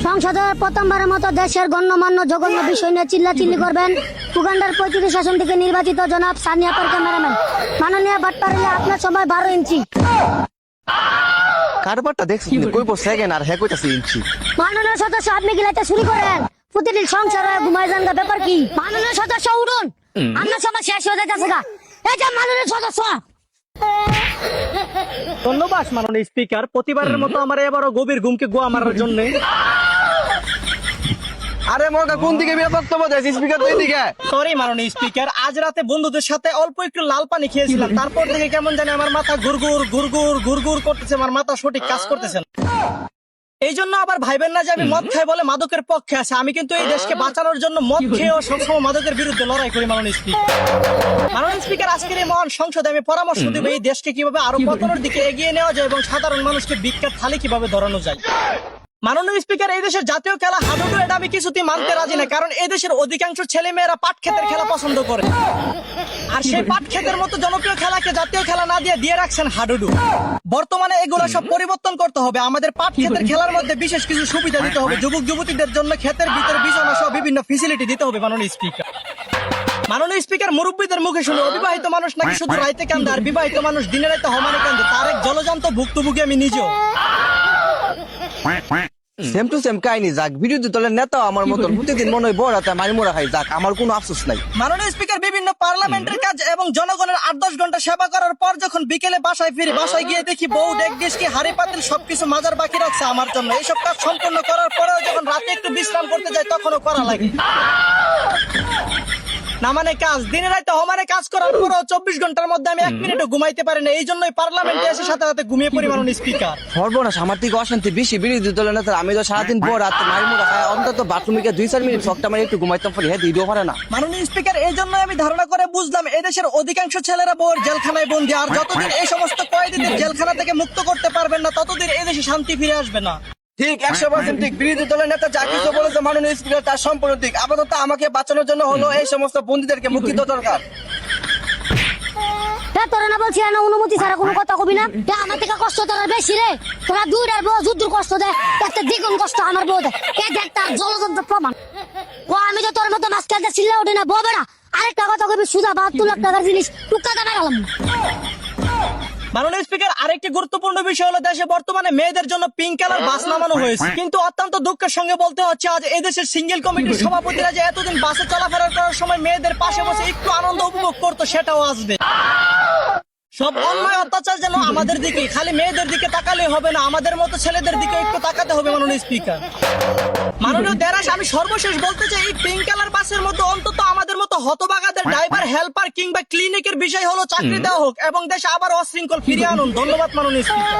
সংসদে প্রথমবারের মতো দেশের গণ্যমান্য জঘন্য বিষয় নিয়ে চিল্লাচিল্লি করবেন উগান্ডার 35 আসন থেকে নির্বাচিত জনাব সানিয়া পার ক্যামেরাম্যান। মাননীয় বাটপাড়িলে আপনার সময় 12 ইঞ্চি। কারবারটা দেখছিস কই পর সেকেন্ড আর হ্যাঁ কইতাছে ইঞ্চি। মাননীয় সদস্য আপনি কি লাইতে শুরু করেন? প্রতিদিন সংসার হয়ে ঘুমায় যান, ব্যাপার কি? মাননীয় সদস্য উঠুন, আপনার সময় শেষ হয়ে যাইতেছে গা। এই যে মাননীয় সদস্য। ধন্যবাদ মাননীয় স্পিকার, প্রতিবারের মতো আমার এবারও গভীর ঘুমকে গোয়া মারার জন্য। আরে মগা কোন দিকে বিয়ে বক্তব্য দেয় স্পিকার তুই দিকে। সরি মাননীয় স্পিকার, আজ রাতে বন্ধুদের সাথে অল্প একটু লাল পানি খেয়েছিলাম, তারপর থেকে কেমন জানি আমার মাথা ঘুরঘুর ঘুরঘুর ঘুরঘুর করতেছে, আমার মাথা সঠিক কাজ করতেছে না। এই জন্য আবার ভাইবেন না যে আমি মদ খাই বলে মাদকের পক্ষে আছে। আমি কিন্তু এই দেশকে বাঁচানোর জন্য মদ খেয়েও সবসময় মাদকের বিরুদ্ধে লড়াই করি মাননীয় স্পিকার। মাননীয় স্পিকার, আজকের এই মহান সংসদে আমি পরামর্শ দেব এই দেশকে কিভাবে আরো পতনের দিকে এগিয়ে নেওয়া যায় এবং সাধারণ মানুষকে ভিক্ষার থালি কিভাবে ধরানো যায়। মাননীয় স্পিকার, এই দেশের জাতীয় খেলা হাডুডু, এটা আমি কিছুতেই মানতে রাজি না, কারণ এই দেশের অধিকাংশ ছেলে মেয়েরা পাট ক্ষেতের খেলা পছন্দ করে, আর সেই পাট ক্ষেতের মতো জনপ্রিয় খেলাকে জাতীয় খেলা না দিয়ে রাখছেন হাডুডু। বর্তমানে এগুলো সব পরিবর্তন করতে হবে। আমাদের পাট ক্ষেতের খেলার মধ্যে বিশেষ কিছু সুবিধা দিতে হবে, যুবক যুবতীদের জন্য ক্ষেতের ভিতরে বিছানা সহ বিভিন্ন ফেসিলিটি দিতে হবে মাননীয় স্পিকার। মাননীয় স্পিকার, মুরব্বীদের মুখে শুনে অবিবাহিত মানুষ নাকি শুধু রাইতে কান্দে আর বিবাহিত মানুষ দিনে রাইতে হমানে কান্দে, তার এক জলজান্ত ভুক্তভোগী আমি নিজেও। সেম টু সেম কাহিনী যাক, বিরোধী দলের নেতা আমার মতন প্রতিদিন মনে হয় বড় হাতে মারি মোড়া খাই, যাক আমার কোনো আফসোস নাই। মাননীয় স্পিকার, বিভিন্ন পার্লামেন্টের কাজ এবং জনগণের 8-10 ঘন্টা সেবা করার পর যখন বিকেলে বাসায় ফিরি, বাসায় গিয়ে দেখি বউ ডেক ডিস্কি হাড়ি পাতিল সবকিছু মাজার বাকি রাখছে আমার জন্য। এইসব কাজ সম্পূর্ণ করার পরেও যখন রাতে একটু বিশ্রাম করতে যাই তখনও করা লাগে না। মানে কাজ দিনে রাতে হমানে কাজ করার পরেও 24 ঘন্টার মধ্যে আমি 1 মিনিটও ঘুমাইতে পারি না। এই জন্যই পার্লামেন্টে এসে সাথে সাথে ঘুমিয়ে পড়ি মাননীয় স্পিকার। সর্বনাশ, আমার থেকে অশান্তি বেশি বিরোধী দলের নেতা। আমি তো সারাদিন পর রাতে মারি মোড়া খাই, অন্তত বাথরুমে 2-4 মিনিট সবটা মারি একটু ঘুমাইতাম পারি, হ্যাঁ দিদিও পারে না। মাননীয় স্পিকার, এই জন্য আমি ধারণা করে বুঝলাম এদেশের অধিকাংশ ছেলেরা বউর জেলখানায় বন্দী, আর যতদিন এই সমস্ত কয়েদিদের জেলখানা থেকে মুক্ত করতে পারবেন না ততদিন এদেশে শান্তি ফিরে আসবে না। ঠিক 100% ঠিক। বিরোধী দলের নেতা যা কিছু বলেছে মাননীয় স্পিকার তার সম্পূর্ণ ঠিক। আপাতত আমাকে বাঁচানোর জন্য হলো এই সমস্ত বন্দীদেরকে মুক্তি দেওয়া দরকার। তোরা না বলছি না অনুমতি ছাড়া কোনো কথা কবি না। আমার থেকে কষ্ট তোরা বেশি রে। তোরা দুইটার বউ যুদ্ধ কষ্ট দেয়, তাতে দ্বিগুণ কষ্ট আমার বউ দেয়। এই দেখ তার জলযন্ত্র প্রমাণ। ও আমি যে তোর মতো মাছ খেলতে ছিল্লা ওঠে না বউ বেড়া। আরেকটা কথা কবি, সুদা 72 লাখ টাকার জিনিস টুকা দানা গেলাম। মাননীয় স্পিকার, আরেকটি গুরুত্বপূর্ণ বিষয় হলো দেশে বর্তমানে মেয়েদের জন্য পিঙ্ক কালার বাস নামানো হয়েছে, কিন্তু অত্যন্ত দুঃখের সঙ্গে বলতে হচ্ছে আজ এদেশের সিঙ্গেল কমিটির সভাপতিরা যে এতদিন বাসে চলাফেরা করার সময় মেয়েদের পাশে বসে একটু আনন্দ উপভোগ করতো সেটাও আসবে। সব অন্যায় অত্যাচার যেন আমাদের দিকে, খালি মেয়েদের দিকে তাকালে হবে না, আমাদের মতো ছেলেদের দিকে একটু তাকাতে হবে মাননীয় স্পিকার। মাননীয় দেরাস, আমি সর্বশেষ বলতে চাই এই পিঙ্ক কালার বাসের মধ্যে অন্তত আমাদের মতো হতবাগাদের ড্রাইভার, হেল্পার কিংবা ক্লিনিকের বিষয় হলো চাকরি দেওয়া হোক এবং দেশে আবার অশৃঙ্খল ফিরিয়ে আনুন। ধন্যবাদ মাননীয় স্পিকার।